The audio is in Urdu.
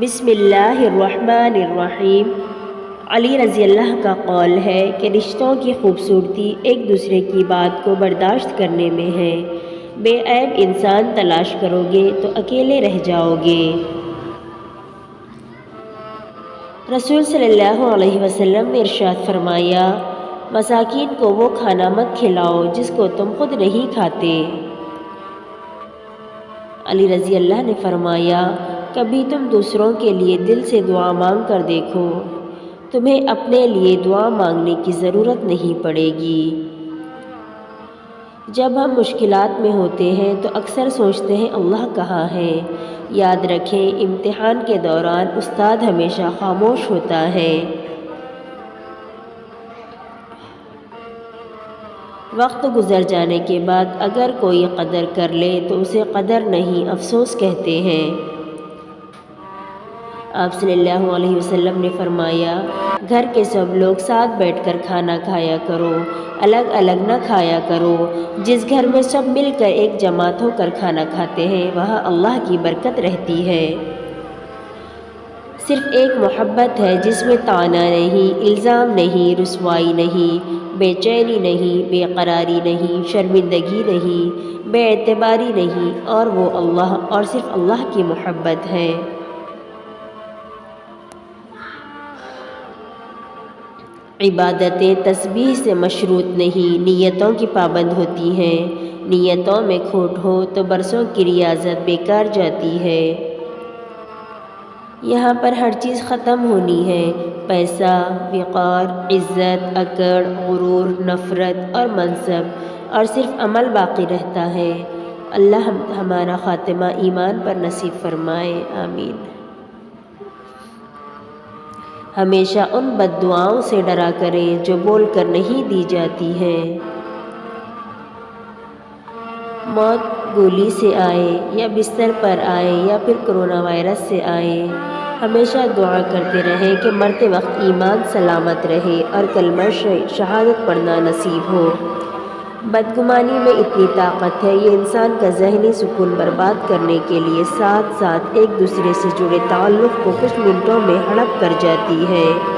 بسم اللہ الرحمن الرحیم۔ علی رضی اللہ کا قول ہے کہ رشتوں کی خوبصورتی ایک دوسرے کی بات کو برداشت کرنے میں ہے۔ بے عیب انسان تلاش کرو گے تو اکیلے رہ جاؤ گے۔ رسول صلی اللہ علیہ وسلم نے ارشاد فرمایا، مساکین کو وہ کھانا مت کھلاؤ جس کو تم خود نہیں کھاتے۔ علی رضی اللہ نے فرمایا، کبھی تم دوسروں کے لیے دل سے دعا مانگ کر دیکھو، تمہیں اپنے لیے دعا مانگنے کی ضرورت نہیں پڑے گی۔ جب ہم مشکلات میں ہوتے ہیں تو اکثر سوچتے ہیں اللہ کہاں ہے؟ یاد رکھیں، امتحان کے دوران استاد ہمیشہ خاموش ہوتا ہے۔ وقت گزر جانے کے بعد اگر کوئی قدر کر لے تو اسے قدر نہیں افسوس کہتے ہیں۔ آپ صلی اللہ علیہ وسلم نے فرمایا، گھر کے سب لوگ ساتھ بیٹھ کر کھانا کھایا کرو، الگ الگ نہ کھایا کرو۔ جس گھر میں سب مل کر ایک جماعت ہو کر کھانا کھاتے ہیں وہاں اللہ کی برکت رہتی ہے۔ صرف ایک محبت ہے جس میں طعنہ نہیں، الزام نہیں، رسوائی نہیں، بے چینی نہیں، بے قراری نہیں، شرمندگی نہیں، بے اعتباری نہیں، اور وہ اللہ اور صرف اللہ کی محبت ہے۔ عبادتیں تسبیح سے مشروط نہیں، نیتوں کی پابند ہوتی ہیں۔ نیتوں میں کھوٹ ہو تو برسوں کی ریاضت بیکار جاتی ہے۔ یہاں پر ہر چیز ختم ہونی ہے، پیسہ، وقار، عزت، اکڑ، غرور، نفرت اور منصب، اور صرف عمل باقی رہتا ہے۔ اللہ ہمارا خاتمہ ایمان پر نصیب فرمائے، آمین۔ ہمیشہ ان بد دعاؤں سے ڈرا کریں جو بول کر نہیں دی جاتی ہیں۔ موت گولی سے آئے یا بستر پر آئے یا پھر کرونا وائرس سے آئے، ہمیشہ دعا کرتے رہیں کہ مرتے وقت ایمان سلامت رہے اور کلمہ شہادت پڑھنا نصیب ہو۔ بدگمانی میں اتنی طاقت ہے، یہ انسان کا ذہنی سکون برباد کرنے کے لیے ساتھ ساتھ ایک دوسرے سے جڑے تعلق کو کچھ منٹوں میں ہڑپ کر جاتی ہے۔